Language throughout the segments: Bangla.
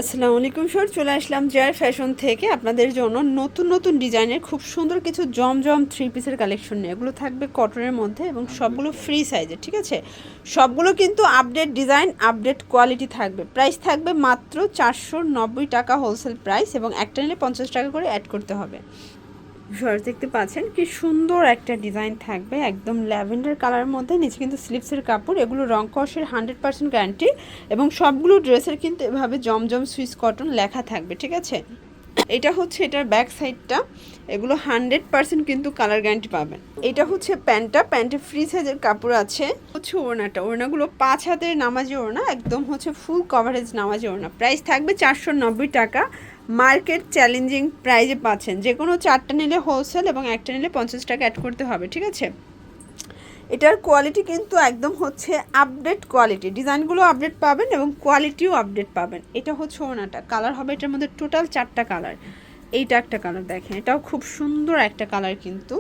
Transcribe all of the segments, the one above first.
আসসালামু আলাইকুম স্যার, চলে আসলাম জেআর ফ্যাশন থেকে আপনাদের জন্য নতুন নতুন ডিজাইনের খুব সুন্দর কিছু জমজম থ্রি পিসের কালেকশন নিয়ে। এগুলো থাকবে কটনের মধ্যে এবং সবগুলো ফ্রি সাইজের, ঠিক আছে। সবগুলো কিন্তু আপডেট ডিজাইন, আপডেট কোয়ালিটি থাকবে। প্রাইস থাকবে মাত্র 490 টাকা হোলসেল প্রাইস, এবং একটা নিলে 50 টাকা করে অ্যাড করতে হবে। ভিউয়ার্স দেখতে পাচ্ছেন কি সুন্দর একটা ডিজাইন থাকবে, একদম ল্যাভেন্ডার কালারের মধ্যে। নিচে কিন্তু স্লিপসের কাপড়, এগুলো রং কষের 100% গ্যারান্টি, এবং সবগুলো ড্রেসের কিন্তু এভাবে জমজম সুইস কটন লেখা থাকবে, ঠিক আছে। এটা হচ্ছে এটার ব্যাক সাইডটা, এগুলো 100% কিন্তু কালার গ্যারান্টি পাবেন। এটা হচ্ছে প্যান্টটা, প্যান্টে ফ্রি সাইজের কাপড় আছে। হচ্ছে ওড়নাটা, ওড়নাগুলো 5 হাতের নামাজি ওড়না, একদম হচ্ছে ফুল কভারেজ নামাজি ওড়না। প্রাইস থাকবে 490 টাকা। মার্কেট চ্যালেঞ্জিং প্রাইজে পাচ্ছেন। যে কোনো 4টা নিলে হোলসেল এবং একটা নিলে 50 টাকা অ্যাড করতে হবে, ঠিক আছে। এটার কোয়ালিটি কিন্তু একদম হচ্ছে আপডেট কোয়ালিটি, ডিজাইনগুলো আপডেট পাবেন এবং কোয়ালিটিও আপডেট পাবেন। এটা হচ্ছে ওড়নাটা, কালার হবে এটার মধ্যে টোটাল 4টা কালার। এইটা একটা কালার দেখেন, এটাও খুব সুন্দর একটা কালার কিন্তু।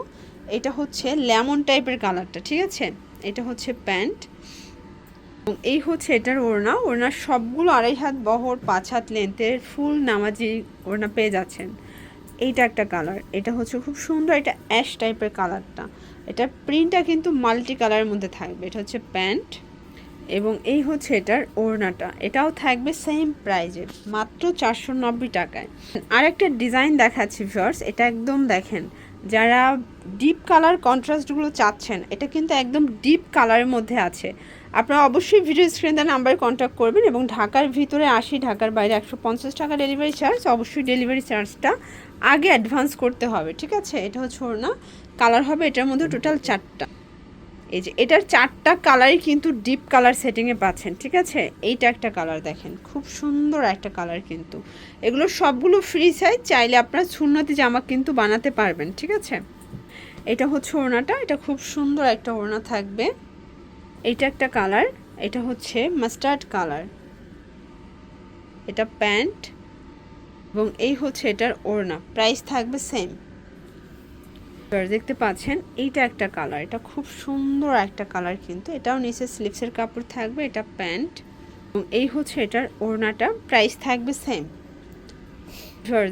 এটা হচ্ছে লেমন টাইপের কালারটা, ঠিক আছে। এটা হচ্ছে প্যান্ট, এবং এই হচ্ছে এটার ওড়না। ওড়নার সবগুলো 2.5 হাত বহর, 5 হাত লেন্থের ফুল নামাজি ওড়না পেয়ে যাচ্ছেন। এইটা একটা কালার, এটা হচ্ছে খুব সুন্দর, এটা অ্যাশ টাইপের কালারটা। এটা প্রিন্টটা কিন্তু মাল্টি কালারের মধ্যে থাকবে। এটা হচ্ছে প্যান্ট, এবং এই হচ্ছে এটার ওড়নাটা। এটাও থাকবে সেম প্রাইজে, মাত্র 490 টাকায়। আর একটা ডিজাইন দেখাচ্ছি ভিউয়ার্স, এটা একদম দেখেন, যারা ডিপ কালার কন্ট্রাস্টগুলো চাচ্ছেন, এটা কিন্তু একদম ডিপ কালারের মধ্যে আছে। আপনারা অবশ্যই ভিডিও স্ক্রিনে নাম্বারে কন্ট্যাক্ট করবেন, এবং ঢাকার ভিতরে 80, ঢাকার বাইরে 150 টাকা ডেলিভারি চার্জ। অবশ্যই ডেলিভারি চার্জটা আগে অ্যাডভান্স করতে হবে, ঠিক আছে। এটা হচ্ছে ওড়না, কালার হবে এটার মধ্যে টোটাল 4টা। এই যে এটার 4টা কালারই কিন্তু ডিপ কালার সেটিংয়ে পাচ্ছেন, ঠিক আছে। এইটা একটা কালার দেখেন, খুব সুন্দর একটা কালার কিন্তু। এগুলো সবগুলো ফ্রি সাইজ, চাইলে আপনারা সুন্নতি জামা কিন্তু বানাতে পারবেন, ঠিক আছে। এটা হচ্ছে ওড়নাটা, এটা খুব সুন্দর একটা ওড়না থাকবে। এইটা একটা কালার, এটা হচ্ছে মাস্টার্ড কালার। এটা প্যান্ট, এবং এই হচ্ছে এটার ওড়না। প্রাইস থাকবে সেম। দেখতে পাচ্ছেন এইটা একটা কালার, এটা খুব সুন্দর একটা কালার কিন্তু। এটাও নিচে স্লিপসের কাপড় থাকবে। এটা প্যান্ট, এবং এই হচ্ছে এটার ওড়নাটা। প্রাইস থাকবে সেম।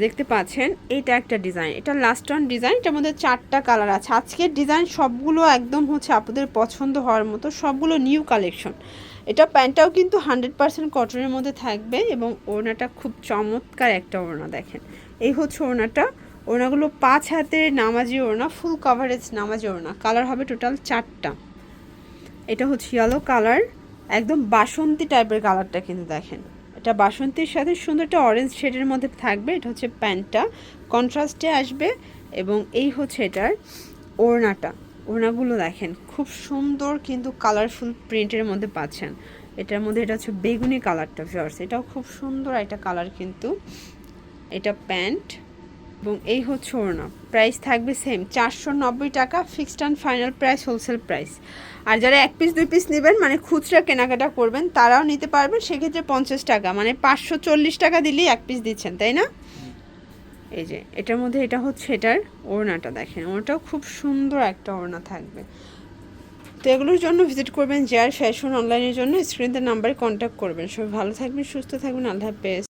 দেখতে পাচ্ছেন এইটা একটা ডিজাইন, এটা লাস্ট ওয়ান ডিজাইন। এটার মধ্যে 4টা কালার আছে। আজকের ডিজাইন সবগুলো একদম হচ্ছে আপনাদের পছন্দ হওয়ার মতো, সবগুলো নিউ কালেকশন। এটা প্যান্টটাও কিন্তু 100% কটনের মধ্যে থাকবে, এবং ওড়নাটা খুব চমৎকার একটা ওড়না দেখেন। এই হচ্ছে ওড়নাটা। ওড়নাগুলো 5 হাতের নামাজি ওড়না, ফুল কভারেজ নামাজি ওড়না। কালার হবে টোটাল 4টা। এটা হচ্ছে ইয়েলো কালার, একদম বাসন্তী টাইপের কালারটা কিন্তু দেখেন। এটা বাসন্তীর সাথে সুন্দর একটা অরেঞ্জ শেডের মধ্যে থাকবে। এটা হচ্ছে প্যান্টটা, কন্ট্রাস্টে আসবে, এবং এই হচ্ছে এটার ওড়নাটা। ওড়নাগুলো দেখেন খুব সুন্দর কিন্তু কালারফুল প্রিন্টের মধ্যে পাচ্ছেন। এটার মধ্যে এটা হচ্ছে বেগুনি কালারটা ভিউয়ার্স, এটাও খুব সুন্দর একটা কালার কিন্তু। এটা প্যান্ট, এবং এই হচ্ছে ওড়না। প্রাইস থাকবে সেম 490 টাকা, fixed and final price, wholesale price. আর যারা 1 পিস 2 পিস নেবেন, মানে খুচরা কেনাকাটা করবেন, তারাও নিতে পারবেন। সেক্ষেত্রে 50 টাকা, মানে 540 টাকা দিলেই 1 পিস দিচ্ছেন, তাই না। এই যে এটার মধ্যে এটা হচ্ছে এটার ওড়নাটা দেখেন, ওটাও খুব সুন্দর একটা ওড়না থাকবে। তো এগুলোর জন্য ভিজিট করবেন জেআর ফ্যাশন অনলাইনের জন্য। স্ক্রিনের নাম্বারে কন্ট্যাক্ট করবেন। সবাই ভালো থাকবেন, সুস্থ থাকবেন, আল্লাহ হাফেজ।